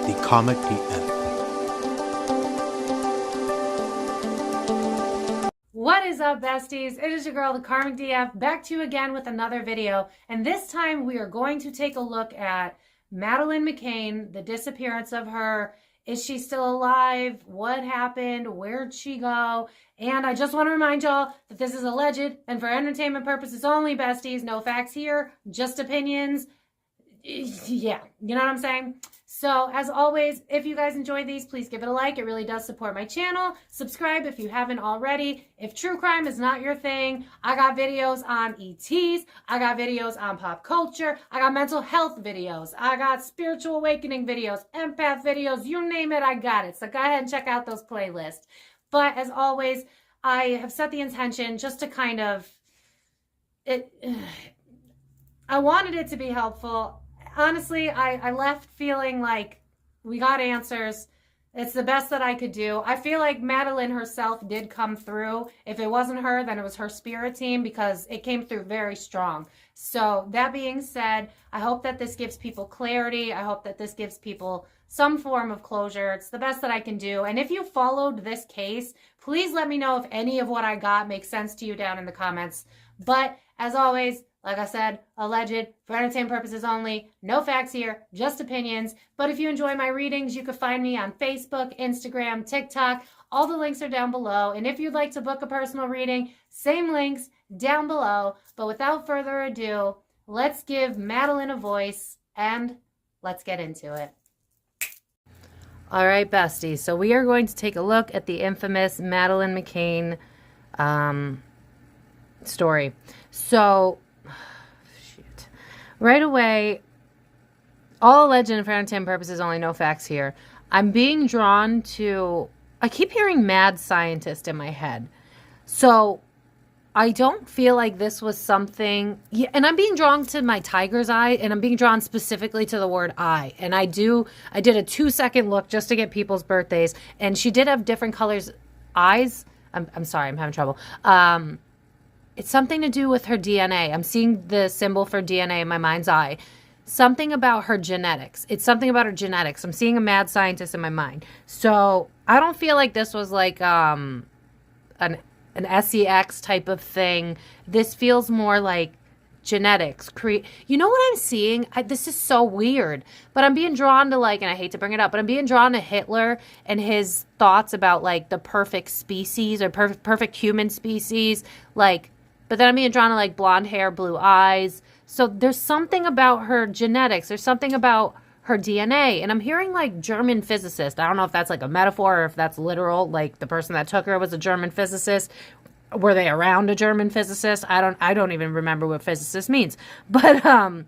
the Karmic DF. What is up, besties? It is your girl, the Karmic DF, back to you again with another video. And this time we are going to take a look at Madeleine McCann, the disappearance of her. Is she still alive? What happened? Where'd she go? And I just want to remind y'all that this is alleged and for entertainment purposes only, besties. No facts here, just opinions. Yeah, you know what I'm saying? So as always, if you guys enjoy these, please give it a like. It really does support my channel. Subscribe if you haven't already. If true crime is not your thing, I got videos on ETs. I got videos on pop culture. I got mental health videos. I got spiritual awakening videos, empath videos, you name it, I got it. So go ahead and check out those playlists. But as always, I have set the intention just to kind of, I wanted it to be helpful. Honestly, I left feeling like we got answers. It's the best that I could do. I feel like Madeleine herself did come through. If it wasn't her, then it was her spirit team because it came through very strong. So that being said, I hope that this gives people clarity. I hope that this gives people some form of closure. It's the best that I can do. And if you followed this case, please let me know if any of what I got makes sense to you down in the comments. But as always, like I said, alleged, for entertainment purposes only. No facts here, just opinions. But if you enjoy my readings, you can find me on Facebook, Instagram, TikTok. All the links are down below. And if you'd like to book a personal reading, same links down below. But without further ado, let's give Madeleine a voice and let's get into it. All right, besties. So we are going to take a look at the infamous Madeleine McCann story. So right away, all alleged and for entertainment purposes only, no facts here. I'm being drawn to, I keep hearing mad scientist in my head. So I don't feel like this was something, and I'm being drawn to my tiger's eye, and I'm being drawn specifically to the word eye. And I did a 2-second look just to get people's birthdays, and she did have different colors eyes. I'm sorry, I'm having trouble. It's something to do with her DNA. I'm seeing the symbol for DNA in my mind's eye. Something about her genetics. It's something about her genetics. I'm seeing a mad scientist in my mind. So I don't feel like this was like an SEX type of thing. This feels more like genetics. You know what I'm seeing? This is so weird. But I'm being drawn to like, and I hate to bring it up, but I'm being drawn to Hitler and his thoughts about like the perfect species or perfect human species. Like, but then I'm being drawn to like blonde hair, blue eyes. So there's something about her genetics. There's something about her DNA. And I'm hearing like German physicist. I don't know if that's like a metaphor or if that's literal. Like the person that took her was a German physicist. Were they around a German physicist? I don't even remember what physicist means. But I'm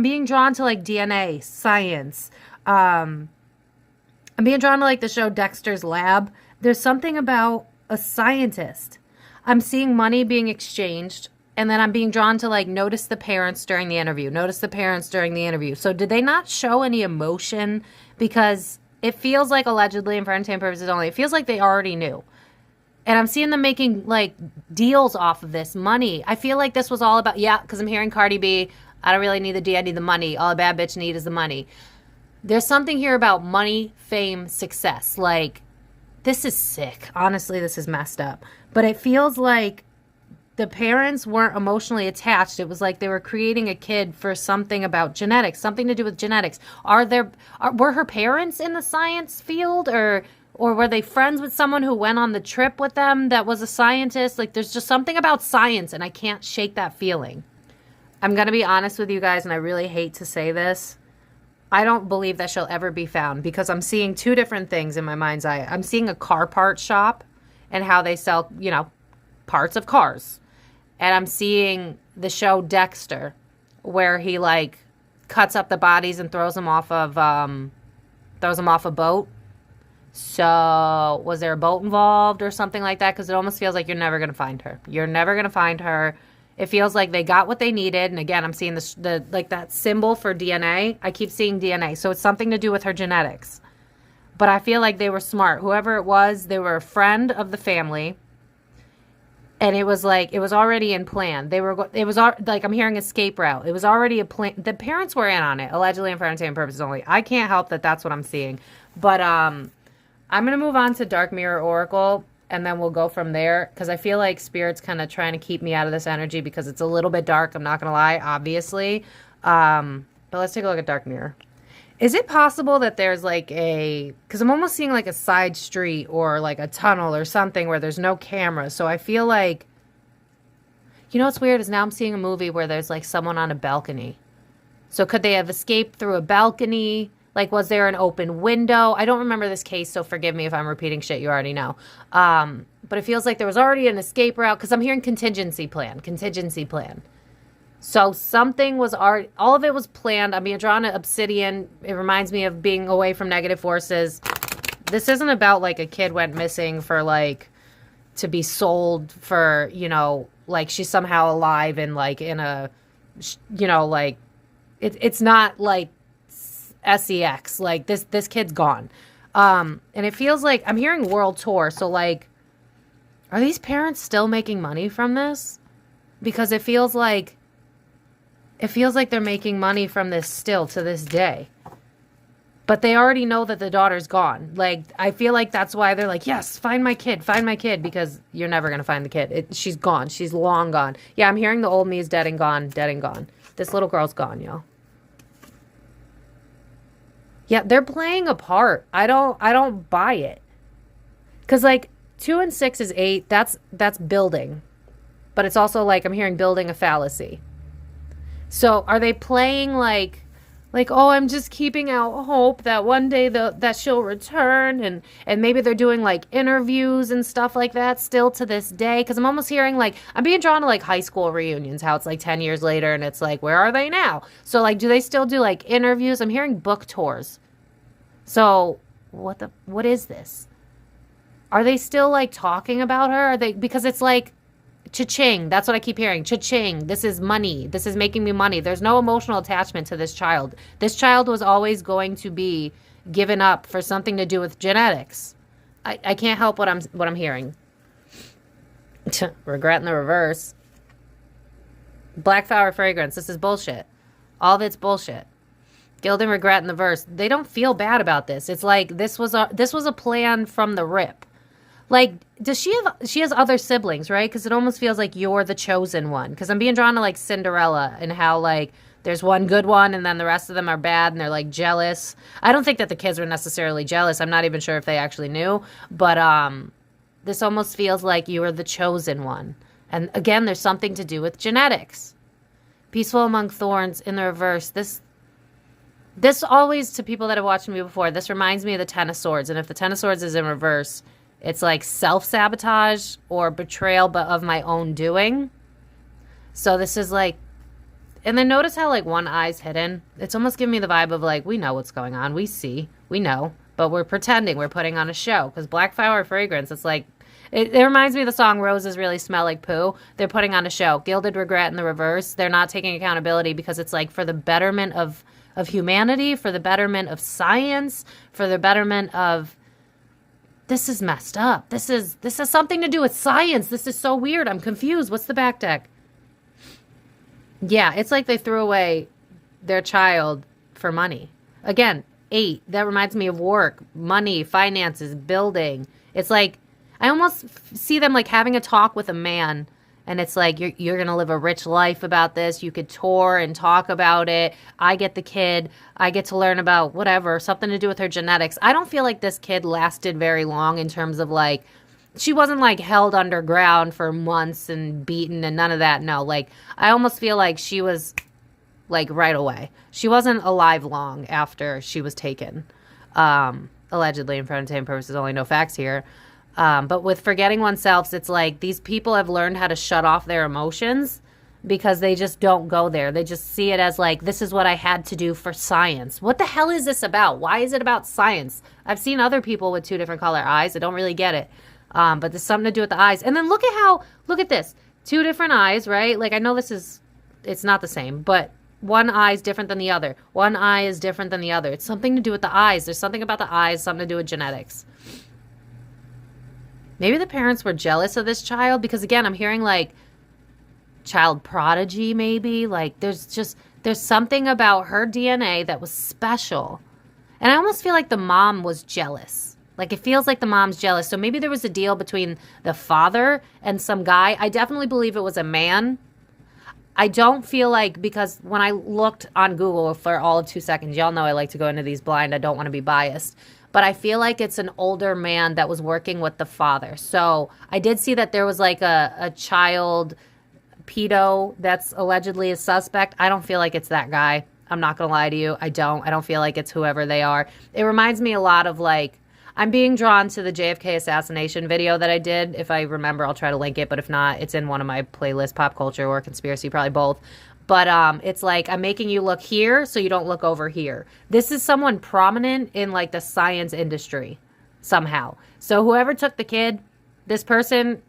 being drawn to like DNA, science. I'm being drawn to like the show Dexter's Lab. There's something about a scientist. I'm seeing money being exchanged, and then I'm being drawn to, like, notice the parents during the interview. Notice the parents during the interview. So did they not show any emotion? Because it feels like, allegedly, and for entertainment purposes only, it feels like they already knew. And I'm seeing them making, like, deals off of this money. I feel like this was all about, yeah, because I'm hearing Cardi B, I don't really need the D, I need the money. All a bad bitch need is the money. There's something here about money, fame, success. Like, this is sick. Honestly, this is messed up. But it feels like the parents weren't emotionally attached. It was like they were creating a kid for something about genetics, something to do with genetics. Were her parents in the science field, or were they friends with someone who went on the trip with them that was a scientist? Like, there's just something about science, and I can't shake that feeling. I'm going to be honest with you guys, and I really hate to say this. I don't believe that she'll ever be found because I'm seeing two different things in my mind's eye. I'm seeing a car part shop and how they sell, you know, parts of cars. And I'm seeing the show Dexter where he like cuts up the bodies and throws them off of a boat. So was there a boat involved or something like that? Because it almost feels like you're never going to find her. You're never going to find her. It feels like they got what they needed. And again, I'm seeing the like that symbol for DNA. I keep seeing DNA. So it's something to do with her genetics. But I feel like they were smart. Whoever it was, they were a friend of the family. And it was like, it was already in plan. Like, I'm hearing escape route. It was already a plan. The parents were in on it, allegedly and for entertainment purposes only. I can't help that that's what I'm seeing. But I'm going to move on to Dark Mirror Oracle, and then we'll go from there. Because I feel like Spirit's kind of trying to keep me out of this energy because it's a little bit dark. I'm not going to lie, obviously. But let's take a look at Dark Mirror. Is it possible that there's like because I'm almost seeing like a side street or like a tunnel or something where there's no camera. So I feel like, you know what's weird is now I'm seeing a movie where there's like someone on a balcony. So could they have escaped through a balcony? Like, was there an open window? I don't remember this case, so forgive me if I'm repeating shit you already know. But it feels like there was already an escape route because I'm hearing contingency plan. So something was already, all of it was planned. I'm being drawn to Obsidian. It reminds me of being away from negative forces. This isn't about like a kid went missing for like, to be sold for, you know, like she's somehow alive and like in a, you know, like it's not like sex. Like this kid's gone. And it feels like I'm hearing world tour. So like, are these parents still making money from this? Because it feels like they're making money from this still to this day. But they already know that the daughter's gone. Like, I feel like that's why they're like, yes, find my kid, because you're never going to find the kid. She's gone. She's long gone. Yeah, I'm hearing the old me is dead and gone. This little girl's gone, yo. Yeah, they're playing a part. I don't buy it. Because, like, 2 and 6 is 8. That's building. But it's also, like, I'm hearing building a fallacy. So are they playing like, oh, I'm just keeping out hope that one day that she'll return, and maybe they're doing like interviews and stuff like that still to this day? Because I'm almost hearing like, I'm being drawn to like high school reunions, how it's like 10 years later and it's like, where are they now? So like, do they still do like interviews? I'm hearing book tours. So what is this? Are they still like talking about her? Because it's like, cha-ching. That's what I keep hearing. Cha-ching. This is money. This is making me money. There's no emotional attachment to this child. This child was always going to be given up for something to do with genetics. I can't help what I'm hearing. Regret in the reverse. Black flower fragrance. This is bullshit. All of it's bullshit. Guilt and regret in the verse. They don't feel bad about this. It's like this was a plan from the rip. Like, she has other siblings, right? Because it almost feels like you're the chosen one. Because I'm being drawn to, like, Cinderella and how, like, there's one good one and then the rest of them are bad and they're, like, jealous. I don't think that the kids were necessarily jealous. I'm not even sure if they actually knew. But this almost feels like you are the chosen one. And, again, there's something to do with genetics. Peaceful among thorns in the reverse. This always, to people that have watched me before, this reminds me of the Ten of Swords. And if the Ten of Swords is in reverse, it's like self-sabotage or betrayal, but of my own doing. So this is like, and then notice how like one eye's hidden. It's almost giving me the vibe of like, we know what's going on. We see, we know, but we're pretending we're putting on a show. Because black flower fragrance, it's like, it reminds me of the song Roses Really Smell Like Poo. They're putting on a show. Gilded regret in the reverse. They're not taking accountability because it's like for the betterment of humanity, for the betterment of science, for the betterment of, this is messed up. This has something to do with science. This is so weird. I'm confused. What's the back deck? Yeah, it's like they threw away their child for money. Again, 8. That reminds me of work, money, finances, building. It's like, I almost see them like having a talk with a man. And it's like, you're going to live a rich life about this. You could tour and talk about it. I get the kid. I get to learn about whatever, something to do with her genetics. I don't feel like this kid lasted very long in terms of like, she wasn't like held underground for months and beaten and none of that. No, like I almost feel like she was like right away. She wasn't alive long after she was taken. Allegedly, and for entertainment purposes, only no facts here. But with forgetting oneself, it's like these people have learned how to shut off their emotions because they just don't go there. They just see it as like, this is what I had to do for science. What the hell is this about? Why is it about science? I've seen other people with 2 different color eyes. I don't really get it. But there's something to do with the eyes. And then look at this. 2 different eyes, right? Like I know it's not the same, but one eye is different than the other. One eye is different than the other. It's something to do with the eyes. There's something about the eyes, something to do with genetics. Maybe the parents were jealous of this child because, again, I'm hearing like child prodigy, maybe. Like there's something about her DNA that was special. And I almost feel like the mom was jealous. Like it feels like the mom's jealous. So maybe there was a deal between the father and some guy. I definitely believe it was a man. I don't feel like, because when I looked on Google for all of 2 seconds, y'all know I like to go into these blind. I don't want to be biased. But I feel like it's an older man that was working with the father. So I did see that there was like a child pedo that's allegedly a suspect. I don't feel like it's that guy. I'm not going to lie to you. I don't feel like it's whoever they are. It reminds me a lot of like, I'm being drawn to the JFK assassination video that I did. If I remember, I'll try to link it. But if not, it's in one of my playlists, pop culture or conspiracy, probably both. But it's like, I'm making you look here so you don't look over here. This is someone prominent in like the science industry somehow. So whoever took the kid, this person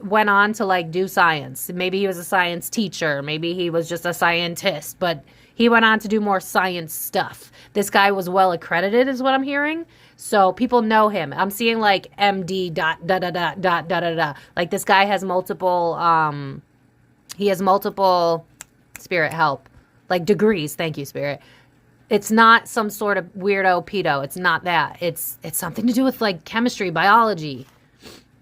went on to like do science. Maybe he was a science teacher. Maybe he was just a scientist. But he went on to do more science stuff. This guy was well accredited is what I'm hearing. So people know him. I'm seeing like MD dot da da da dot da da da. Like this guy has multiple spirit help. Like degrees. Thank you, spirit. It's not some sort of weirdo pedo. It's not that. It's something to do with like chemistry, biology.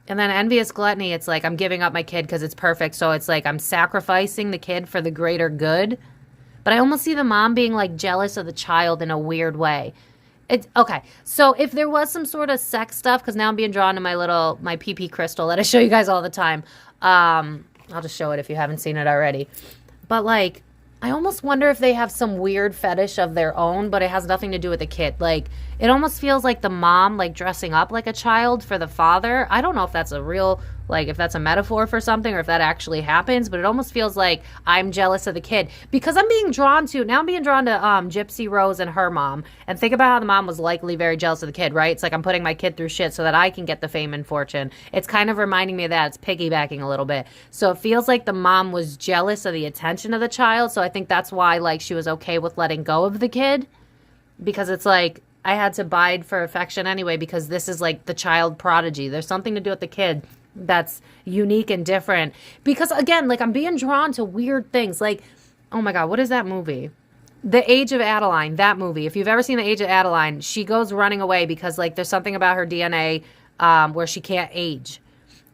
And then envious gluttony, it's like I'm giving up my kid because it's perfect. So it's like I'm sacrificing the kid for the greater good. But I almost see the mom being like jealous of the child in a weird way. Okay, so if there was some sort of sex stuff, because now I'm being drawn to my PP crystal that I show you guys all the time. I'll just show it if you haven't seen it already. But like, I almost wonder if they have some weird fetish of their own, but it has nothing to do with the kid. Like, it almost feels like the mom, like, dressing up like a child for the father. I don't know if that's a real, like, if that's a metaphor for something or if that actually happens, but it almost feels like I'm jealous of the kid. Because I'm being drawn to Gypsy Rose and her mom. And think about how the mom was likely very jealous of the kid, right? It's like I'm putting my kid through shit so that I can get the fame and fortune. It's kind of reminding me of that. It's piggybacking a little bit. So it feels like the mom was jealous of the attention of the child. So I think that's why, like, she was okay with letting go of the kid. Because it's like, I had to bide for affection anyway because this is like the child prodigy. There's something to do with the kid that's unique and different. Because again, like I'm being drawn to weird things. Like, oh my God, what is that movie? The Age of Adeline, that movie. If you've ever seen The Age of Adeline, she goes running away because like there's something about her DNA where she can't age.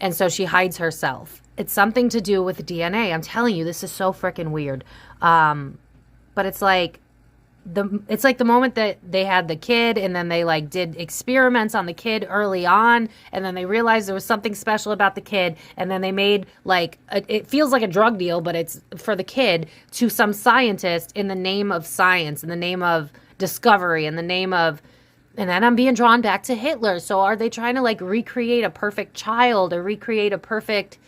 And so she hides herself. It's something to do with DNA. I'm telling you, this is so freaking weird. But it's like the moment that they had the kid and then they like did experiments on the kid early on and then they realized there was something special about the kid and then they made like it feels like a drug deal, but it's for the kid to some scientist in the name of science, in the name of discovery, in the name of, and then I'm being drawn back to Hitler. So are they trying to like recreate a perfect child or recreate a perfect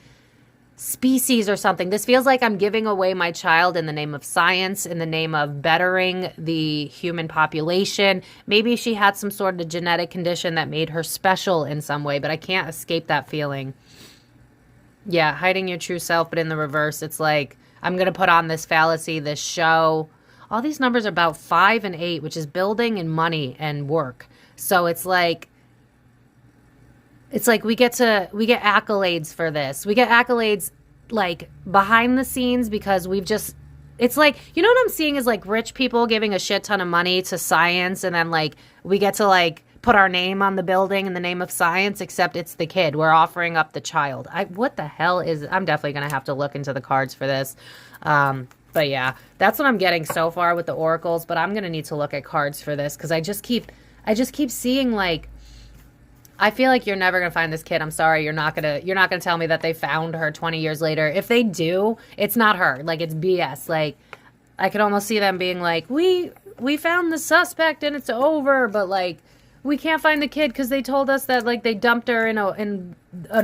species or something? This feels like I'm giving away my child in the name of science, in the name of bettering the human population. Maybe she had some sort of genetic condition that made her special in some way, but I can't escape that feeling. Yeah, hiding your true self, but in the reverse, it's like I'm going to put on this fallacy, this show. All these numbers are about 5 and 8, which is building and money and work. So it's like we get accolades for this. We get accolades like behind the scenes because it's like, you know what I'm seeing is like rich people giving a shit ton of money to science and then like we get to like put our name on the building in the name of science, except it's the kid. We're offering up the child. What the hell is, I'm definitely going to have to look into the cards for this. But yeah, that's what I'm getting so far with the oracles, but I'm going to need to look at cards for this because I just keep seeing like, I feel like you're never going to find this kid. I'm sorry. You're not going to tell me that they found her 20 years later. If they do, it's not her. Like, it's BS. Like, I could almost see them being like, we found the suspect and it's over, but like, we can't find the kid because they told us that like they dumped her in an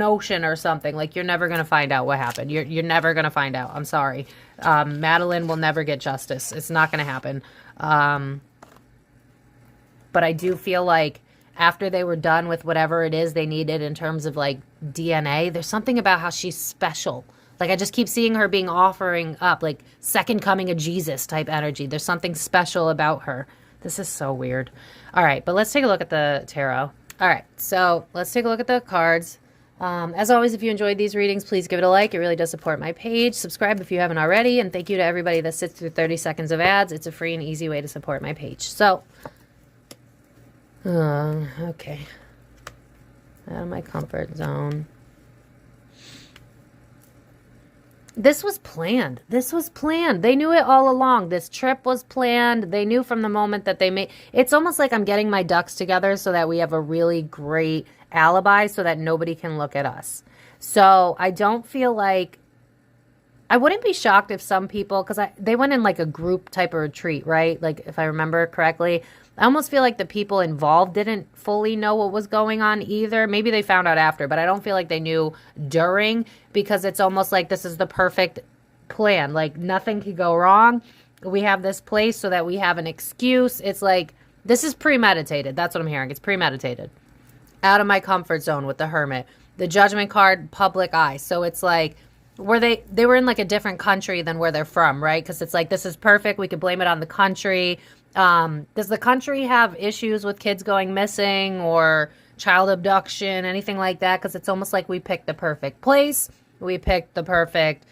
ocean or something. Like, you're never going to find out what happened. You're never going to find out. I'm sorry. Madeleine will never get justice. It's not going to happen. But I do feel like after they were done with whatever it is they needed in terms of like DNA, there's something about how she's special. Like I just keep seeing her being offering up like second coming of Jesus type energy. There's something special about her. This is so weird. All right, but let's take a look at the tarot. All right, so let's take a look at the cards. As always, if you enjoyed these readings, please give it a like. It really does support my page. Subscribe if you haven't already. And thank you to everybody that sits through 30 seconds of ads. It's a free and easy way to support my page. So, okay. Out of my comfort zone. This was planned. This was planned. They knew it all along. This trip was planned. They knew from the moment that they made... It's almost like I'm getting my ducks together so that we have a really great alibi so that nobody can look at us. So I don't feel like... I wouldn't be shocked if some people... Because they went in like a group type of retreat, right? Like if I remember correctly. I almost feel like the people involved didn't fully know what was going on either. Maybe they found out after, but I don't feel like they knew during, because it's almost like this is the perfect plan. Like nothing could go wrong. We have this place so that we have an excuse. It's like, this is premeditated. That's what I'm hearing. It's premeditated. Out of my comfort zone with the Hermit. The Judgment card, public eye. So it's like, they were in like a different country than where they're from, right? Because it's like, this is perfect. We could blame it on the country. Does the country have issues with kids going missing or child abduction, anything like that? Because it's almost like we picked the perfect place. We picked the perfect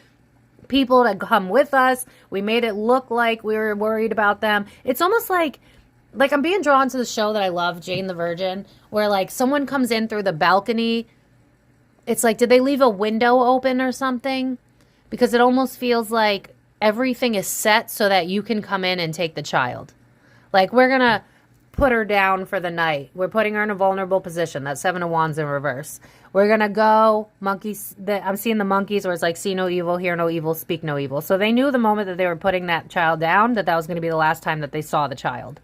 people to come with us. We made it look like we were worried about them. It's almost like I'm being drawn to the show that I love, Jane the Virgin, where like someone comes in through the balcony. It's like, did they leave a window open or something? Because it almost feels like everything is set so that you can come in and take the child. Like, we're going to put her down for the night. We're putting her in a vulnerable position. That's 7 of Wands in reverse. We're going to go, monkeys. I'm seeing the monkeys where it's like, see no evil, hear no evil, speak no evil. So they knew the moment that they were putting that child down that was going to be the last time that they saw the child.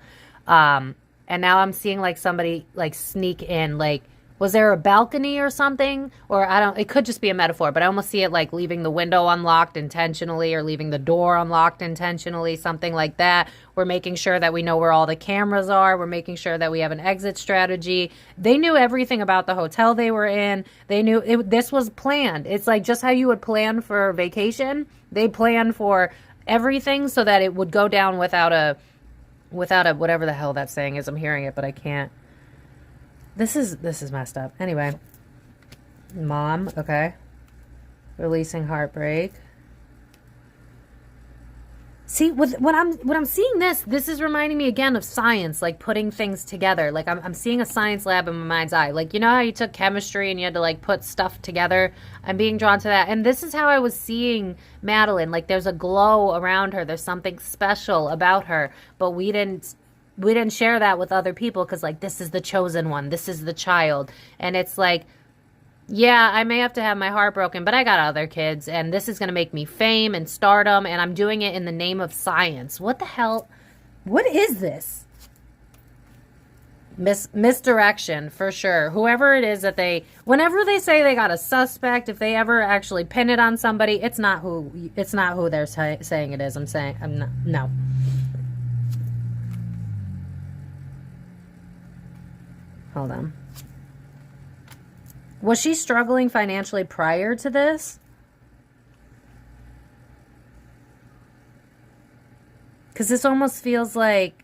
And now I'm seeing like somebody like sneak in, like, was there a balcony or something? Or it could just be a metaphor, but I almost see it like leaving the window unlocked intentionally or leaving the door unlocked intentionally, something like that. We're making sure that we know where all the cameras are. We're making sure that we have an exit strategy. They knew everything about the hotel they were in. They knew this was planned. It's like just how you would plan for vacation. They planned for everything so that it would go down without a whatever the hell that saying is. I'm hearing it, but I can't. This is messed up. Anyway. Mom, okay. Releasing heartbreak. See, when I'm seeing this is reminding me again of science, like putting things together. Like I'm seeing a science lab in my mind's eye. Like, you know how you took chemistry and you had to like put stuff together? I'm being drawn to that. And this is how I was seeing Madeleine. Like there's a glow around her. There's something special about her, but we didn't share that with other people because, like, this is the chosen one. This is the child. And it's like, yeah, I may have to have my heart broken, but I got other kids, and this is going to make me fame and stardom, and I'm doing it in the name of science. What the hell? What is this? Misdirection, for sure. Whoever it is that whenever they say they got a suspect, if they ever actually pin it on somebody, it's not who they're saying it is. No. Hold on. Was she struggling financially prior to this? Because this almost feels like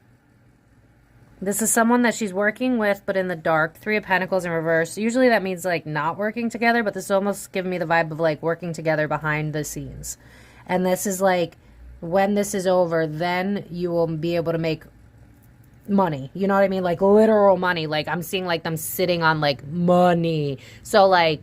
this is someone that she's working with, but in the dark. 3 of Pentacles in reverse. Usually that means like not working together, but this is almost giving me the vibe of like working together behind the scenes. And this is like, when this is over, then you will be able to make money. You know what I mean? Like literal money. Like I'm seeing like them sitting on like money. So like,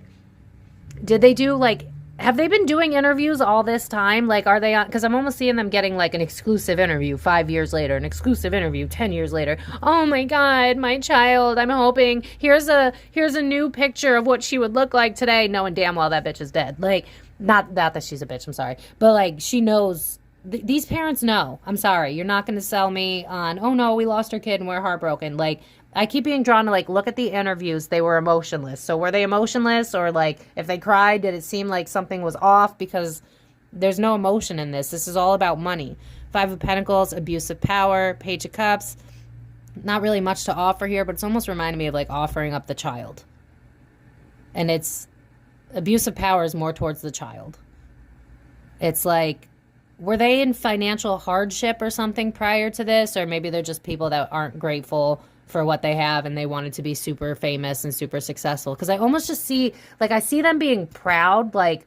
did they do like, have they been doing interviews all this time? Like, are they on? Because I'm almost seeing them getting like an exclusive interview 5 years later, an exclusive interview 10 years later. Oh my God, my child. I'm hoping here's a new picture of what she would look like today, knowing damn well that bitch is dead. Like, not that she's a bitch. I'm sorry, but like she knows. These parents know. I'm sorry. You're not going to sell me on, oh no, we lost our kid and we're heartbroken. Like, I keep being drawn to like, look at the interviews. They were emotionless. So were they emotionless? Or like, if they cried, did it seem like something was off? Because there's no emotion in this. This is all about money. 5 of Pentacles, abuse of power, Page of Cups. Not really much to offer here, but it's almost reminding me of like offering up the child. And it's, abuse of power is more towards the child. It's like, were they in financial hardship or something prior to this? Or maybe they're just people that aren't grateful for what they have, and they wanted to be super famous and super successful. Because I almost just see, like, I see them being proud, like,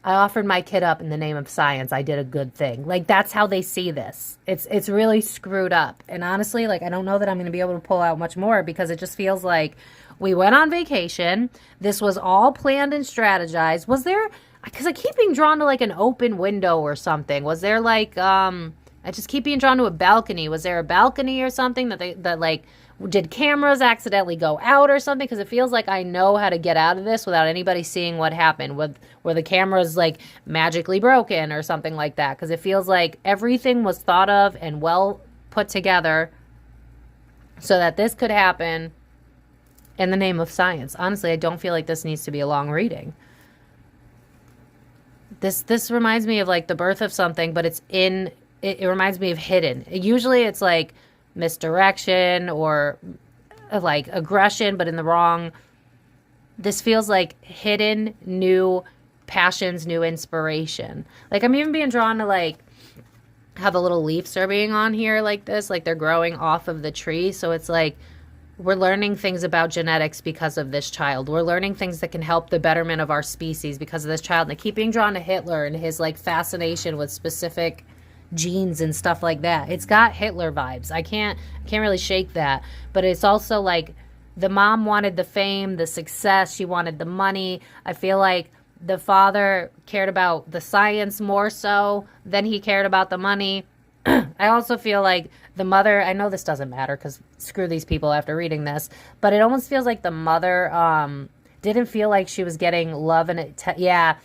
I offered my kid up in the name of science. I did a good thing. Like, that's how they see this. It's really screwed up. And honestly, like, I don't know that I'm going to be able to pull out much more, because it just feels like we went on vacation. This was all planned and strategized. Was there, because I keep being drawn to like an open window or something. Was there like, I just keep being drawn to a balcony. Was there a balcony or something that like, did cameras accidentally go out or something? Because it feels like I know how to get out of this without anybody seeing what happened. Were the cameras like magically broken or something like that? Because it feels like everything was thought of and well put together so that this could happen in the name of science. Honestly, I don't feel like this needs to be a long reading. This reminds me of like the birth of something, but it reminds me of hidden. Usually it's like misdirection or like aggression, but in the wrong. This feels like hidden, new passions, new inspiration. Like I'm even being drawn to like how the little leaves are being on here like this, like they're growing off of the tree. So it's like we're learning things about genetics because of this child. We're learning things that can help the betterment of our species because of this child. And I keep being drawn to Hitler and his like fascination with specific genes and stuff like that. It's got Hitler vibes. I can't really shake that. But it's also like the mom wanted the fame, the success. She wanted the money. I feel like the father cared about the science more so than he cared about the money. I also feel like the mother, I know this doesn't matter because screw these people after reading this, but it almost feels like the mother didn't feel like she was getting love and yeah,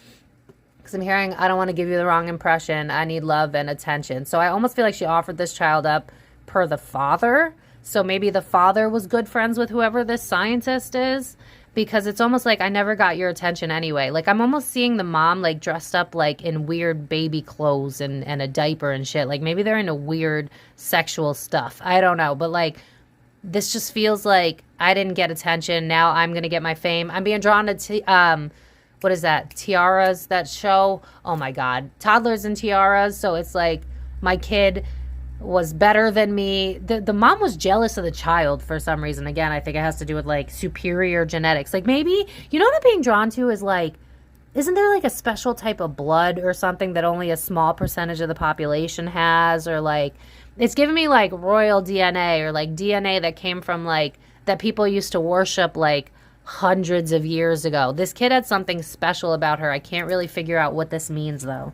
because I'm hearing, I don't want to give you the wrong impression. I need love and attention. So I almost feel like she offered this child up per the father. So maybe the father was good friends with whoever this scientist is, because it's almost like I never got your attention anyway. Like I'm almost seeing the mom like dressed up like in weird baby clothes and a diaper and shit. Like maybe they're into weird sexual stuff. I don't know. But like this just feels like I didn't get attention. Now I'm going to get my fame. I'm being drawn to what is that? Tiaras, that show. Oh my God. Toddlers and Tiaras. So it's like my kid was better than me. The mom was jealous of the child for some reason. Again, I think it has to do with like superior genetics. Like maybe, you know what I'm being drawn to is like, isn't there like a special type of blood or something that only a small percentage of the population has? Or like, it's giving me like royal DNA or like DNA that came from like, that people used to worship like hundreds of years ago. This kid had something special about her. I can't really figure out what this means though.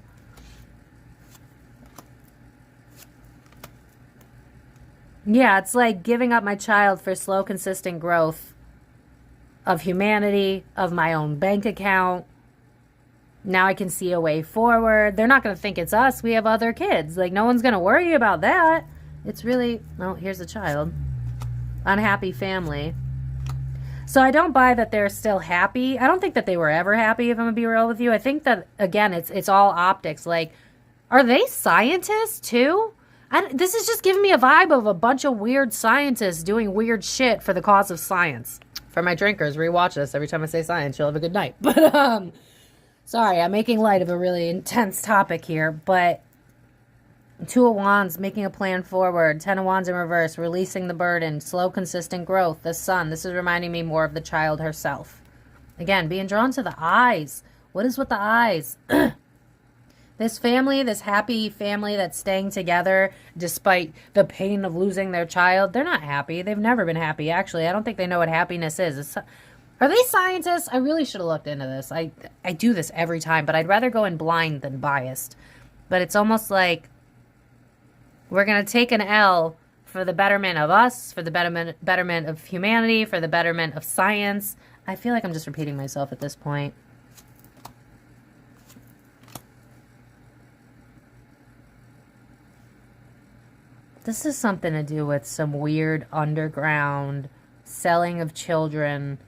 Yeah, it's like giving up my child for slow, consistent growth of humanity, of my own bank account. Now I can see a way forward. They're not going to think it's us. We have other kids. Like, no one's going to worry about that. It's really, well, here's a child. Unhappy family. So I don't buy that they're still happy. I don't think that they were ever happy, if I'm going to be real with you. I think that, again, it's all optics. Like, are they scientists too? This is just giving me a vibe of a bunch of weird scientists doing weird shit for the cause of science. For my drinkers, rewatch this. Every time I say science, you'll have a good night. But, sorry, I'm making light of a really intense topic here. But Two of Wands, making a plan forward. Ten of Wands in reverse, releasing the burden. Slow, consistent growth. The Sun. This is reminding me more of the child herself. Again, being drawn to the eyes. What is with the eyes? This family, this happy family that's staying together despite the pain of losing their child, they're not happy. They've never been happy, actually. I don't think they know what happiness is. Are they scientists? I really should have looked into this. I do this every time, but I'd rather go in blind than biased. But it's almost like we're going to take an L for the betterment of us, for the betterment of humanity, for the betterment of science. I feel like I'm just repeating myself at this point. This is something to do with some weird underground selling of children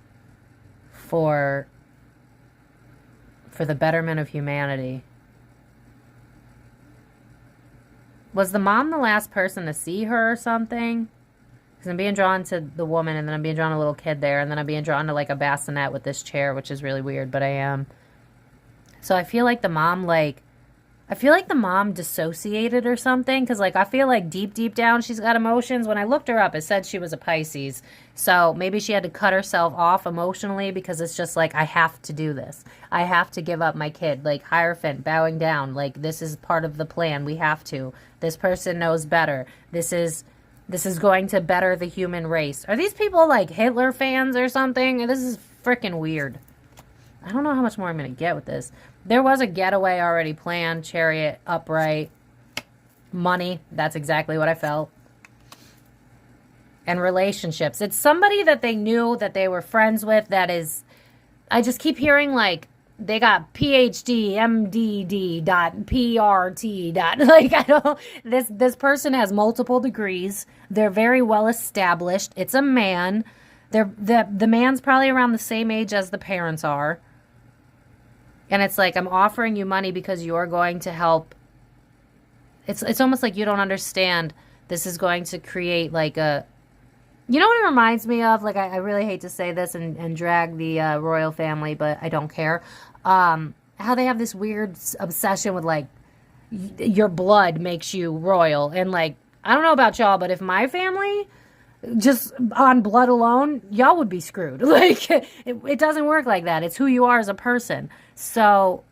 for the betterment of humanity. Was the mom the last person to see her or something? Because I'm being drawn to the woman, and then I'm being drawn to a little kid there, and then I'm being drawn to like a bassinet with this chair, which is really weird, but I am. So I feel like the mom, like, I feel like the mom dissociated or something, because like I feel like deep down she's got emotions. When I looked her up, it said she was a Pisces, so maybe she had to cut herself off emotionally because it's just like, I have to do this. I have to give up my kid. Like Hierophant bowing down. Like, this is part of the plan. We have to. This person knows better. This is going to better the human race. Are these people like Hitler fans or something? This is freaking weird. I don't know how much more I'm going to get with this. There was a getaway already planned. Chariot, upright, money. That's exactly what I felt. And relationships. It's somebody that they knew, that they were friends with, that is... I just keep hearing like, they got PhD, MDD, PRT, like, I don't... This person has multiple degrees. They're very well established. It's a man. The man's probably around the same age as the parents are. And it's like, I'm offering you money because you're going to help. It's almost like you don't understand. This is going to create like a... You know what it reminds me of? Like, I really hate to say this and drag the royal family, but I don't care. How they have this weird obsession with like, your blood makes you royal. And like, I don't know about y'all, but if my family... just on blood alone, y'all would be screwed. Like, it doesn't work like that. It's who you are as a person. So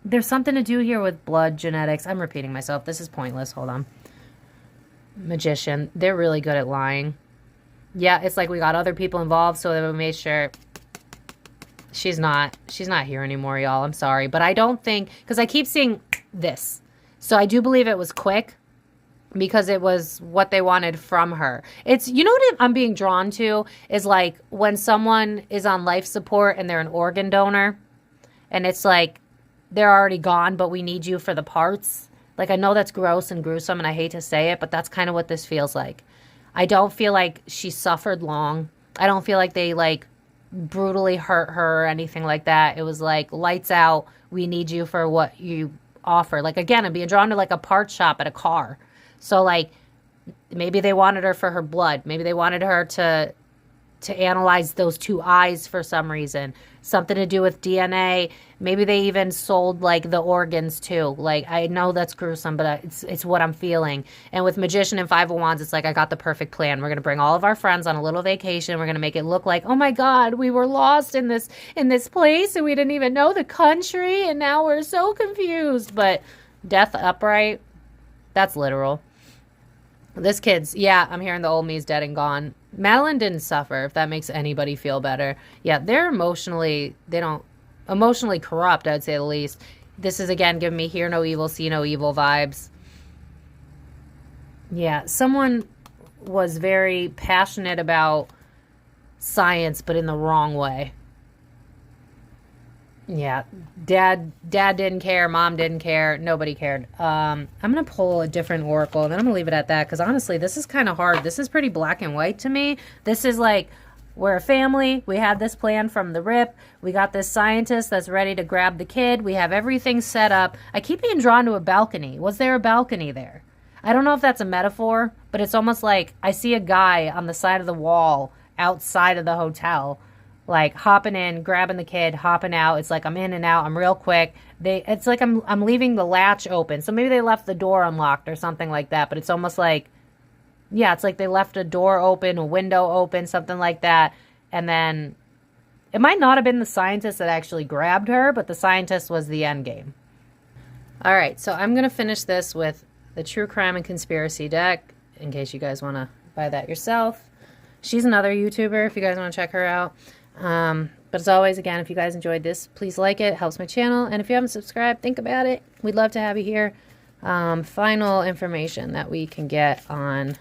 there's something to do here with blood genetics. I'm repeating myself. This is pointless. Hold on. Magician. They're really good at lying. Yeah, it's like we got other people involved, so that we made sure she's not here anymore, y'all. I'm sorry. But I don't think, because I keep seeing this. So I do believe it was quick. Because it was what they wanted from her. It's, you know what I'm being drawn to is like when someone is on life support and they're an organ donor and it's like they're already gone, but we need you for the parts. Like, I know that's gross and gruesome and I hate to say it, but that's kind of what this feels like. I don't feel like she suffered long. I don't feel like they like brutally hurt her or anything like that. It was like, lights out. We need you for what you offer. Like, again, I'm being drawn to like a part shop at a car. So, like, maybe they wanted her for her blood. Maybe they wanted her to analyze those two eyes for some reason. Something to do with DNA. Maybe they even sold, like, the organs, too. Like, I know that's gruesome, but it's what I'm feeling. And with Magician and Five of Wands, it's like, I got the perfect plan. We're going to bring all of our friends on a little vacation. We're going to make it look like, oh, my God, we were lost in this place, and we didn't even know the country, and now we're so confused. But Death upright, that's literal. This kid's, yeah, I'm hearing the old me's dead and gone. Madeleine didn't suffer, if that makes anybody feel better. Yeah, they don't emotionally corrupt, I'd say the least. This is, again, giving me hear no evil, see no evil vibes. Yeah, someone was very passionate about science, but in the wrong way. Yeah, dad didn't care, mom didn't care, nobody cared. I'm going to pull a different oracle, and then I'm going to leave it at that, because honestly, this is kind of hard. This is pretty black and white to me. This is like, we're a family, we had this plan from the rip, we got this scientist that's ready to grab the kid, we have everything set up. I keep being drawn to a balcony. Was there a balcony there? I don't know if that's a metaphor, but it's almost like I see a guy on the side of the wall outside of the hotel, like hopping in, grabbing the kid, hopping out. It's like I'm in and out. I'm real quick. It's like I'm leaving the latch open. So maybe they left the door unlocked or something like that. But it's almost like, yeah, it's like they left a door open, a window open, something like that. And then it might not have been the scientist that actually grabbed her, but the scientist was the end game. All right, so I'm going to finish this with the True Crime and Conspiracy deck, in case you guys want to buy that yourself. She's another YouTuber if you guys want to check her out. But as always, again, if you guys enjoyed this, please like it. It helps my channel. And if you haven't subscribed, think about it. We'd love to have you here. Final information that we can get on...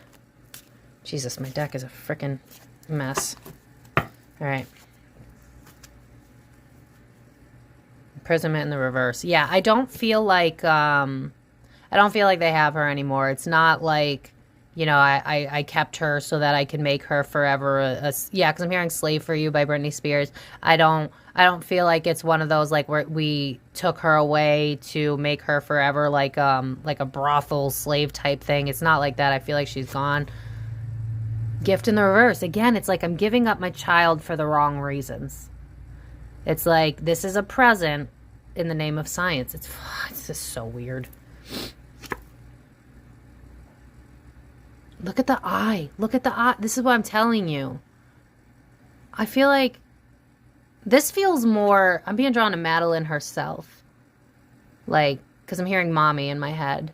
Jesus, my deck is a freaking mess. All right. Imprisonment in the reverse. Yeah, I don't feel like... I don't feel like they have her anymore. It's not like... You know, I kept her so that I could make her forever yeah, because I'm hearing Slave for You by Britney Spears. I don't feel like it's one of those, like, where we took her away to make her forever, like a brothel slave type thing. It's not like that. I feel like she's gone. Gift in the reverse. Again, it's like I'm giving up my child for the wrong reasons. It's like, this is a present, in the name of science. It's just so weird. Look at the eye. Look at the eye. This is what I'm telling you. I feel like this feels more, I'm being drawn to Madeleine herself. Like, because I'm hearing mommy in my head.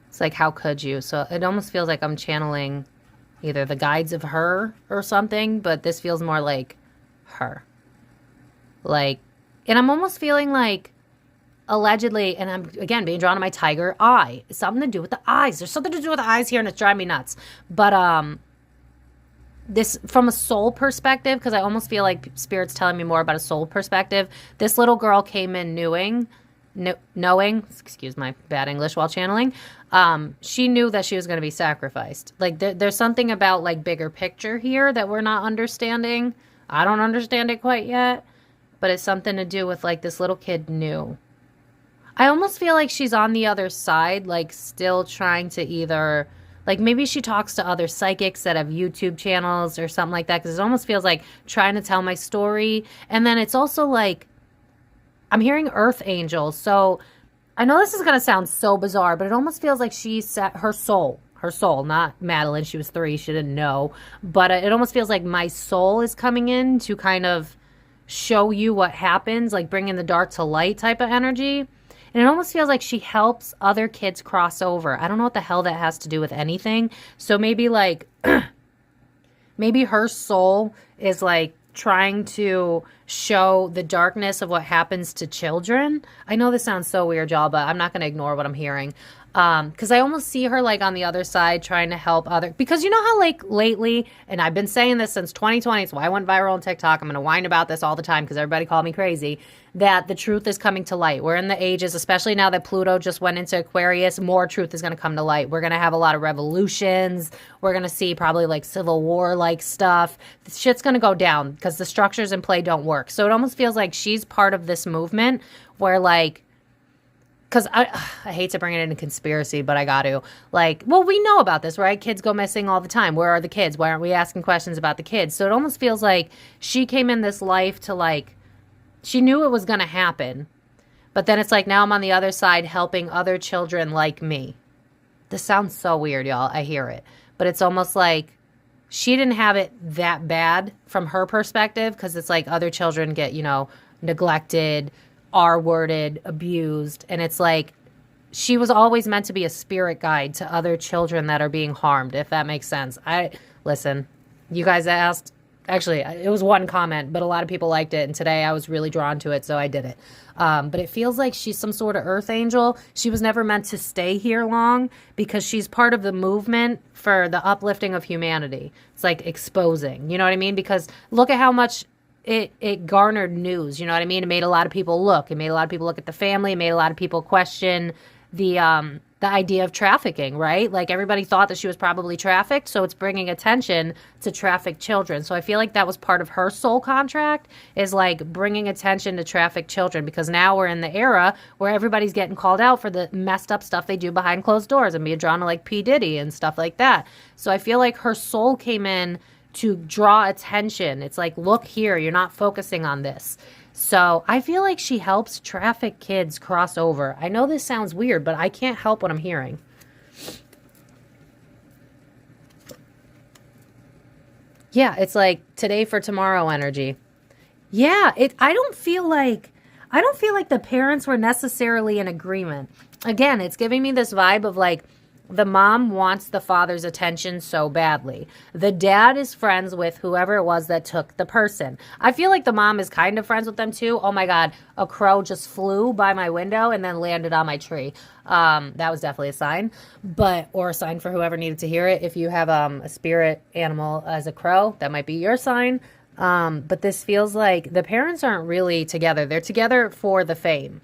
It's like, how could you? So it almost feels like I'm channeling either the guides of her or something, but this feels more like her. Like, and I'm almost feeling like, allegedly, and I'm, again, being drawn to my tiger eye. It's something to do with the eyes. There's something to do with the eyes here, and it's driving me nuts. But, this, from a soul perspective, because I almost feel like Spirit's telling me more about a soul perspective, this little girl came in knowing, excuse my bad English while channeling, she knew that she was going to be sacrificed. Like, there's something about, like, bigger picture here that we're not understanding. I don't understand it quite yet, but it's something to do with, like, this little kid knew. I almost feel like she's on the other side, like, still trying to either, like, maybe she talks to other psychics that have YouTube channels or something like that, because it almost feels like trying to tell my story. And then it's also like, I'm hearing earth angels. So I know this is going to sound so bizarre, but it almost feels like she set her soul, not Madeleine. She was 3. She didn't know. But it almost feels like my soul is coming in to kind of show you what happens, like bringing the dark to light type of energy. And it almost feels like she helps other kids cross over. I don't know what the hell that has to do with anything. So maybe like, maybe her soul is like trying to show the darkness of what happens to children. I know this sounds so weird, y'all, but I'm not going to ignore what I'm hearing. Because I almost see her like on the other side trying to help other, because you know how like lately, and I've been saying this since 2020, it's why I went viral on TikTok. I'm going to whine about this all the time because everybody called me crazy, that the truth is coming to light. We're in the ages, especially now that Pluto just went into Aquarius, more truth is going to come to light. We're going to have a lot of revolutions. We're going to see probably like civil war like stuff. This shit's going to go down because the structures in play don't work. So it almost feels like she's part of this movement where like, because I hate to bring it into conspiracy, but I got to. Like, well, we know about this, right? Kids go missing all the time. Where are the kids? Why aren't we asking questions about the kids? So it almost feels like she came in this life to, like, she knew it was going to happen. But then it's like, now I'm on the other side helping other children like me. This sounds so weird, y'all. I hear it. But it's almost like she didn't have it that bad from her perspective, because it's like other children get, you know, neglected, R-worded, abused, and it's like she was always meant to be a spirit guide to other children that are being harmed, if that makes sense. Listen, you guys asked, actually, it was one comment, but a lot of people liked it, and today I was really drawn to it, so I did it. But it feels like she's some sort of earth angel. She was never meant to stay here long because she's part of the movement for the uplifting of humanity. It's like exposing, you know what I mean? Because look at how much it garnered news, you know what I mean? It made a lot of people look. It made a lot of people look at the family. It made a lot of people question the idea of trafficking, right? Like everybody thought that she was probably trafficked, so it's bringing attention to trafficked children. So I feel like that was part of her soul contract, is like bringing attention to trafficked children, because now we're in the era where everybody's getting called out for the messed up stuff they do behind closed doors and being drawn to like P. Diddy and stuff like that. So I feel like her soul came in to draw attention. It's like, look here, you're not focusing on this. So I feel like she helps trafficked kids cross over. I know this sounds weird, but I can't help what I'm hearing. Yeah, it's like today for tomorrow energy. Yeah, I don't feel like the parents were necessarily in agreement. Again, it's giving me this vibe of like, the mom wants the father's attention so badly. The dad is friends with whoever it was that took the person. I feel like the mom is kind of friends with them too. Oh my God, a crow just flew by my window and then landed on my tree. That was definitely a sign, or a sign for whoever needed to hear it. If you have a spirit animal as a crow, that might be your sign. But this feels like the parents aren't really together. They're together for the fame.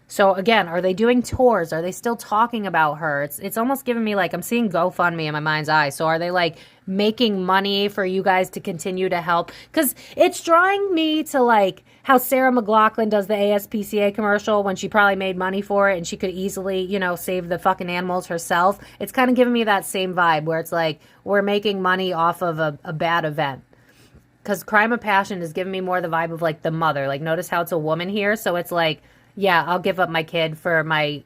So again, are they doing tours? Are they still talking about her? It's almost giving me like, I'm seeing GoFundMe in my mind's eye. So are they like making money for you guys to continue to help? Because it's drawing me to like how Sarah McLachlan does the ASPCA commercial when she probably made money for it and she could easily, you know, save the fucking animals herself. It's kind of giving me that same vibe where it's like, we're making money off of a bad event. because crime of passion is giving me more the vibe of like the mother. Like, notice how it's a woman here. So it's like, yeah, I'll give up my kid for my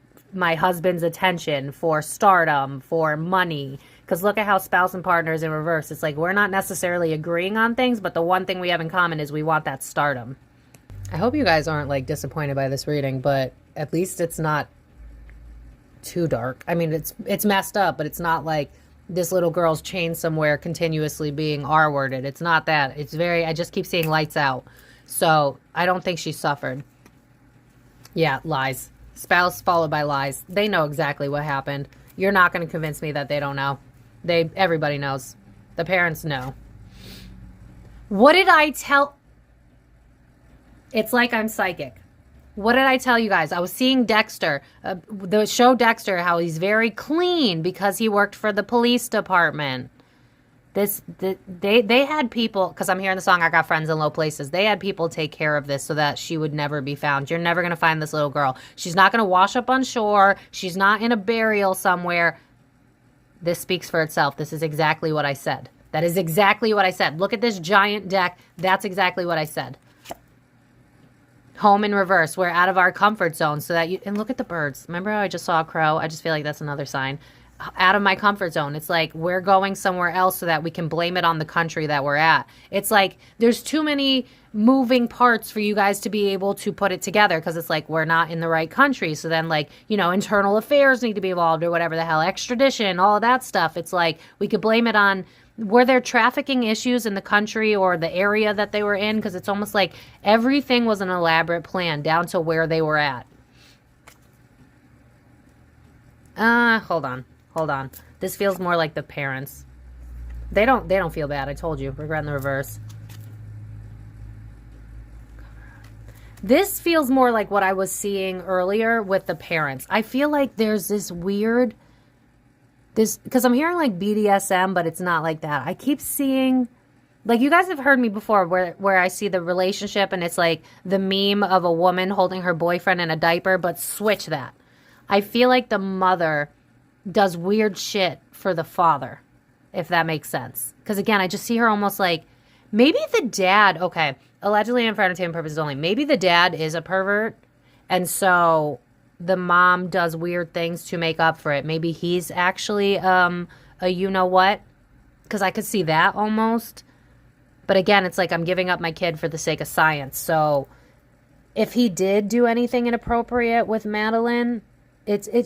husband's attention, for stardom, for money. Because look at how spouse and partner is in reverse. It's like we're not necessarily agreeing on things, but the one thing we have in common is we want that stardom. I hope you guys aren't like disappointed by this reading, but at least it's not too dark. I mean, it's messed up, but it's not like this little girl's chained somewhere continuously being R-worded. It's not that. It's very, I just keep seeing lights out. So I don't think she suffered. Yeah, lies. Spouse followed by lies. They know exactly what happened. You're not going to convince me that they don't know. Everybody knows. The parents know. What did I tell? It's like I'm psychic. What did I tell you guys? I was seeing Dexter, the show Dexter, how he's very clean because he worked for the police department. They had people, because I'm hearing the song I Got Friends in Low Places. They had people take care of this so that she would never be found. You're never going to find this little girl. She's not going to wash up on shore. She's not in a burial somewhere. This speaks for itself. This is exactly what I said. That is exactly what I said. Look at this giant deck. That's exactly what I said. Home in reverse. We're out of our comfort zone so that you, and look at the birds. Remember how I just saw a crow? I just feel like that's another sign. Out of my comfort zone. It's like we're going somewhere else so that we can blame it on the country that we're at. It's like there's too many moving parts for you guys to be able to put it together, because it's like we're not in the right country. So then, like, you know, internal affairs need to be involved or whatever the hell, extradition, all of that stuff. It's like we could blame it on, were there trafficking issues in the country or the area that they were in? Because it's almost like everything was an elaborate plan down to where they were at. Hold on. This feels more like the parents. They don't feel bad. I told you. Regret in the reverse. This feels more like what I was seeing earlier with the parents. I feel like there's this weird, because I'm hearing like BDSM, but it's not like that. I keep seeing, like, you guys have heard me before where I see the relationship and it's like the meme of a woman holding her boyfriend in a diaper, but switch that. I feel like the mother does weird shit for the father, if that makes sense. Because again, I just see her almost like, maybe the dad, okay, allegedly and for entertainment purposes only, maybe the dad is a pervert, and so the mom does weird things to make up for it. Maybe he's actually a you-know-what, because I could see that almost. But again, it's like I'm giving up my kid for the sake of science. So if he did do anything inappropriate with Madeleine,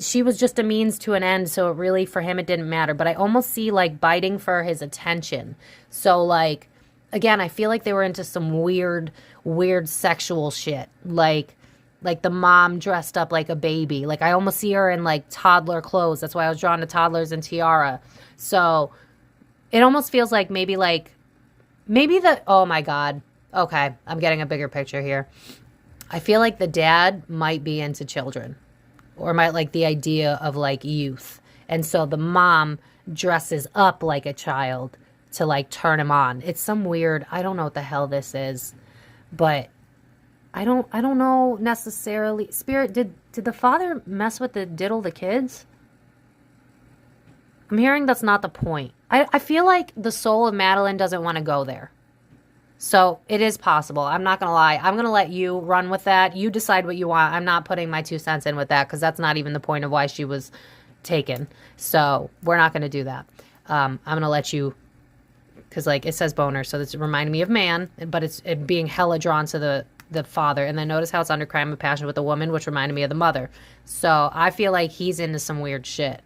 she was just a means to an end, so it really, for him, it didn't matter. But I almost see, like, biting for his attention. So, like, again, I feel like they were into some weird sexual shit. Like the mom dressed up like a baby. Like, I almost see her in, like, toddler clothes. That's why I was drawn to toddlers and tiara. So it almost feels like maybe oh, my God. Okay, I'm getting a bigger picture here. I feel like the dad might be into children. Or might like the idea of like youth. And so the mom dresses up like a child to like turn him on. It's some weird, I don't know what the hell this is. But I don't know necessarily. Spirit, did the father mess with diddle the kids? I'm hearing that's not the point. I feel like the soul of Madeleine doesn't want to go there. So it is possible. I'm not going to lie. I'm going to let you run with that. You decide what you want. I'm not putting my 2 cents in with that, because that's not even the point of why she was taken. So we're not going to do that. I'm going to let you, because like it says boner. So it's reminding me of man, but it's being hella drawn to the father. And then notice how it's under crime of passion with the woman, which reminded me of the mother. So I feel like he's into some weird shit.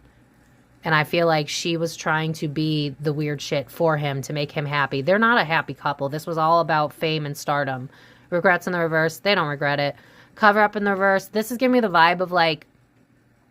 And I feel like she was trying to be the weird shit for him to make him happy. They're not a happy couple. This was all about fame and stardom. Regrets in the reverse. They don't regret it. Cover up in the reverse. This is giving me the vibe of like,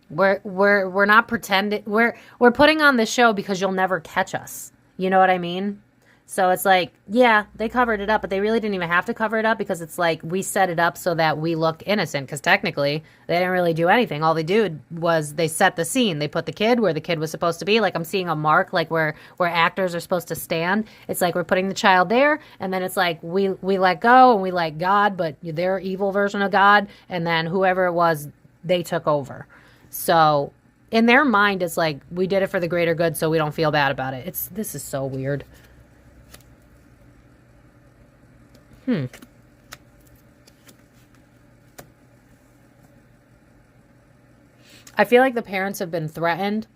we're not pretending. We're putting on this show because you'll never catch us. You know what I mean? So it's like, yeah, they covered it up, but they really didn't even have to cover it up, because it's like we set it up so that we look innocent, because technically they didn't really do anything. All they did was they set the scene. They put the kid where the kid was supposed to be. Like I'm seeing a mark, like where actors are supposed to stand. It's like we're putting the child there, and then it's like we let go and we let God, but their evil version of God, and then whoever it was, they took over. So in their mind, it's like we did it for the greater good, so we don't feel bad about it. This is so weird. I feel like the parents have been threatened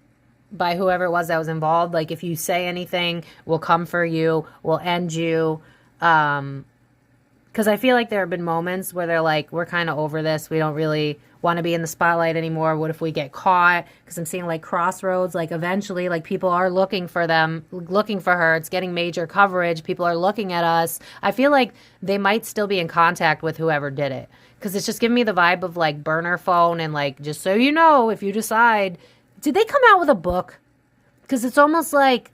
by whoever it was that was involved. Like, if you say anything, we'll come for you, we'll end you. Because I feel like there have been moments where they're like, we're kind of over this. We don't really want to be in the spotlight anymore. What if we get caught? Because I'm seeing like crossroads, like eventually like people are looking for them, looking for her. It's getting major coverage. People are looking at us. I feel like they might still be in contact with whoever did it. Because it's just giving me the vibe of like burner phone and like, just so you know, if you decide. Did they come out with a book? Because it's almost like,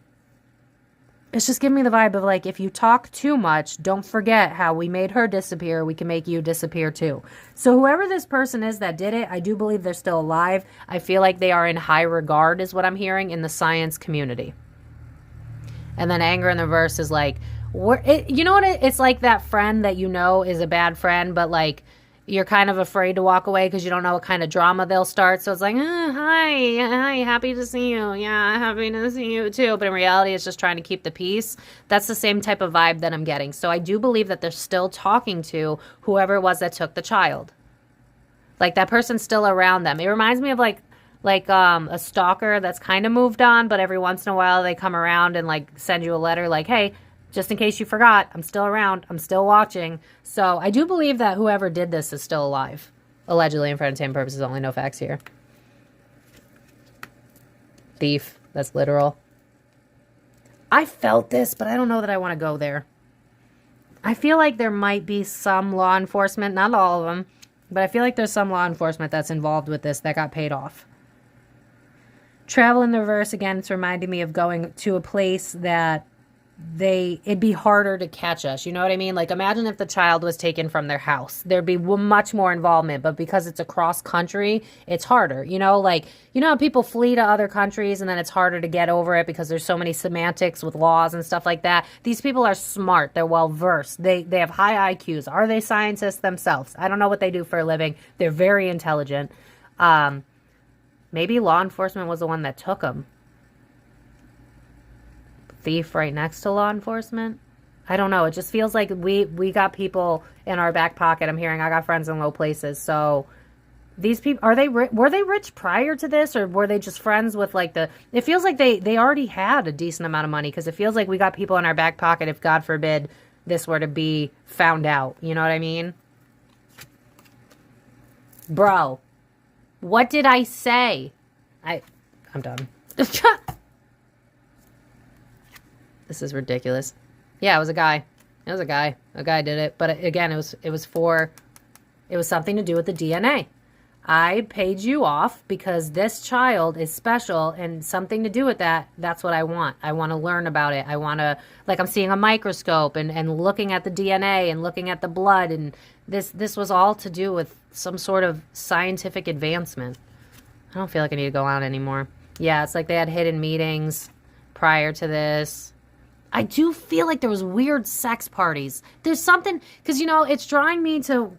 it's just giving me the vibe of like, if you talk too much, don't forget how we made her disappear. We can make you disappear too. So whoever this person is that did it, I do believe they're still alive. I feel like they are in high regard is what I'm hearing in the science community. And then anger in the verse is like, you know what? It's like that friend that you know is a bad friend, but like, you're kind of afraid to walk away because you don't know what kind of drama they'll start. So it's like, hi, happy to see you. Yeah, happy to see you too. But in reality, it's just trying to keep the peace. That's the same type of vibe that I'm getting. So I do believe that they're still talking to whoever it was that took the child. Like, that person's still around them. It reminds me of like a stalker that's kind of moved on, but every once in a while they come around and like send you a letter like, hey, just in case you forgot, I'm still around. I'm still watching. So I do believe that whoever did this is still alive. Allegedly, and for entertainment purposes only, no facts here. Thief. That's literal. I felt this, but I don't know that I want to go there. I feel like there might be some law enforcement, not all of them, but I feel like there's some law enforcement that's involved with this that got paid off. Travel in the reverse, again, it's reminding me of going to a place that it'd be harder to catch us. You know what I mean? Like, imagine if the child was taken from their house. There'd be much more involvement, but because it's across country, it's harder. You know, like, you know how people flee to other countries and then it's harder to get over it because there's so many semantics with laws and stuff like that. These people are smart. They're well versed. They have high IQs. Are they scientists themselves? I don't know what they do for a living. They're very intelligent. Maybe law enforcement was the one that took them. Thief right next to law enforcement. I don't know. It just feels like we got people in our back pocket. I'm hearing I got friends in low places. So these people, were they rich prior to this, or were they just friends with like it feels like they already had a decent amount of money, because it feels like we got people in our back pocket if God forbid this were to be found out. You know what I mean? Bro, what did I say? I'm done. This is ridiculous. Yeah, it was a guy. It was a guy. A guy did it. But again, it was something to do with the DNA. I paid you off because this child is special, and something to do with that. That's what I want. I want to learn about it. I want to, like, I'm seeing a microscope and looking at the DNA and looking at the blood. And this was all to do with some sort of scientific advancement. I don't feel like I need to go on anymore. Yeah, it's like they had hidden meetings prior to this. I do feel like there was weird sex parties. There's something, because, you know, it's drawing me to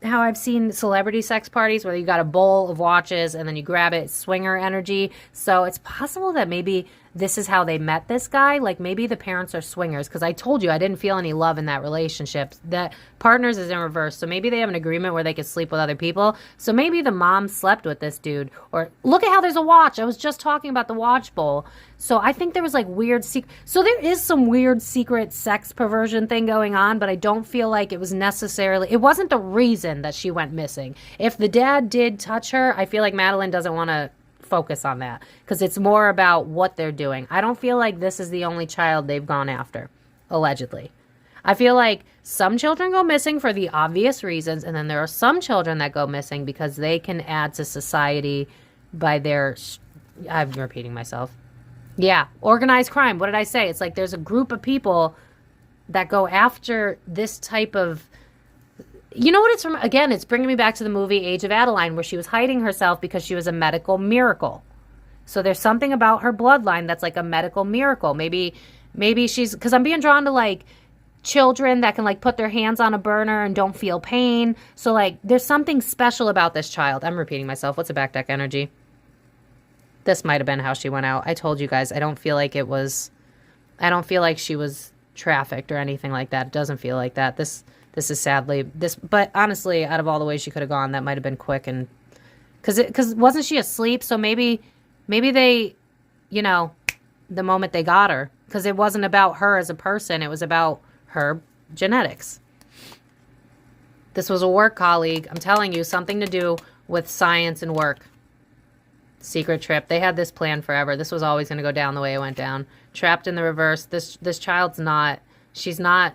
how I've seen celebrity sex parties where you got a bowl of watches and then you grab it, swinger energy. So it's possible that maybe this is how they met this guy. Like, maybe the parents are swingers, because I told you I didn't feel any love in that relationship. That partners is in reverse. So maybe they have an agreement where they could sleep with other people. So maybe the mom slept with this dude. Or look at how there's a watch. I was just talking about the watch bowl. So I think there was like weird so there is some weird secret sex perversion thing going on, but I don't feel like it was necessarily, it wasn't the reason that she went missing. If the dad did touch her, I feel like Madeleine doesn't want to focus on that, because it's more about what they're doing. I don't feel like this is the only child they've gone after, allegedly. I feel like some children go missing for the obvious reasons, and then there are some children that go missing because they can add to society by their, I'm repeating myself. Yeah, organized crime. What did I say? It's like there's a group of people that go after this type of, you know what it's from? Again, it's bringing me back to the movie Age of Adeline, where she was hiding herself because she was a medical miracle. So there's something about her bloodline that's like a medical miracle. Maybe she's, because I'm being drawn to like children that can like put their hands on a burner and don't feel pain. So like there's something special about this child. I'm repeating myself. What's a back deck energy? This might have been how she went out. I told you guys, I don't feel like she was trafficked or anything like that. It doesn't feel like that. This This is sadly this, but honestly, out of all the ways she could have gone, that might have been quick. And because wasn't she asleep? So maybe they, you know, the moment they got her, because it wasn't about her as a person, it was about her genetics. This was a work colleague. I'm telling you, something to do with science and work. Secret trip. They had this plan forever. This was always going to go down the way it went down. Trapped in the reverse. This child's not, she's not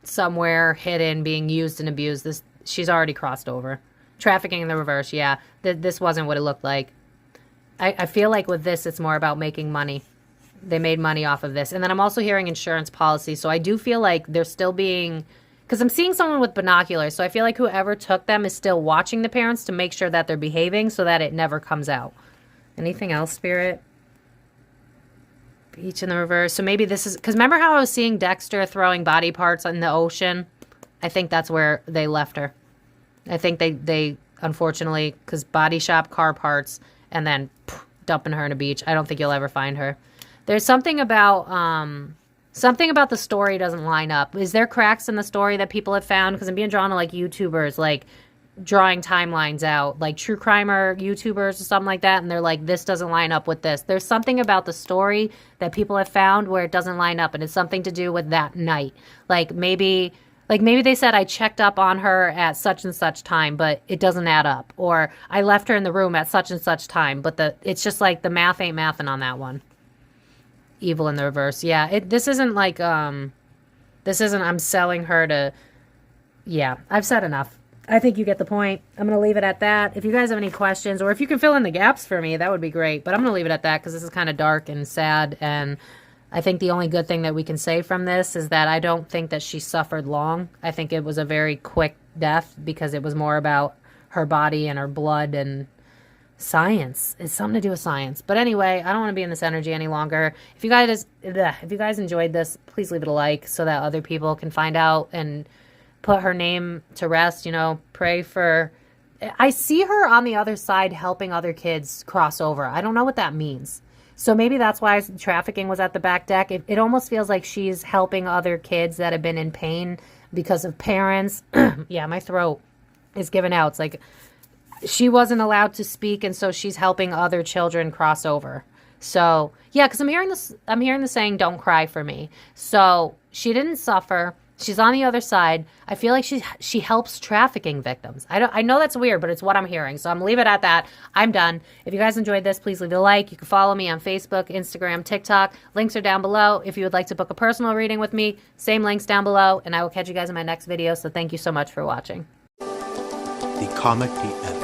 somewhere hidden being used and abused. She's already crossed over. Trafficking in the reverse. Yeah. This wasn't what it looked like. I feel like with this, it's more about making money. They made money off of this. And then I'm also hearing insurance policy. So I do feel like they're still being, because I'm seeing someone with binoculars. So I feel like whoever took them is still watching the parents to make sure that they're behaving so that it never comes out. Anything else, Spirit? Beach in the reverse. So maybe this is, because remember how I was seeing Dexter throwing body parts in the ocean? I think that's where they left her. I think they unfortunately, because body shop, car parts, and then dumping her in a beach. I don't think you'll ever find her. There's something about the story doesn't line up. Is there cracks in the story that people have found? Because I'm being drawn to like YouTubers, like drawing timelines out, like true crimer YouTubers or something like that, and they're like, this doesn't line up with this. There's something about the story that people have found where it doesn't line up, and it's something to do with that night. Like maybe they said, I checked up on her at such and such time, but it doesn't add up. Or I left her in the room at such and such time, but it's just like the math ain't mathing on that one. Evil in the reverse. Yeah, this isn't like, I'm selling her to, yeah, I've said enough. I think you get the point. I'm going to leave it at that. If you guys have any questions, or if you can fill in the gaps for me, that would be great. But I'm going to leave it at that because this is kind of dark and sad. And I think the only good thing that we can say from this is that I don't think that she suffered long. I think it was a very quick death because it was more about her body and her blood and science. It's something to do with science. But anyway, I don't want to be in this energy any longer. If you guys enjoyed this, please leave it a like so that other people can find out and put her name to rest. You know, pray for, I see her on the other side helping other kids cross over. I don't know what that means. So maybe that's why trafficking was at the back deck. It almost feels like she's helping other kids that have been in pain because of parents. Yeah, my throat is giving out. It's like she wasn't allowed to speak, and so she's helping other children cross over. So yeah, because I'm hearing the saying, "Don't cry for me." So she didn't suffer. She's on the other side. I feel like she helps trafficking victims. I know that's weird, but it's what I'm hearing. So I'm gonna leave it at that. I'm done. If you guys enjoyed this, please leave a like. You can follow me on Facebook, Instagram, TikTok. Links are down below. If you would like to book a personal reading with me, same links down below. And I will catch you guys in my next video. So thank you so much for watching. The Comic DM.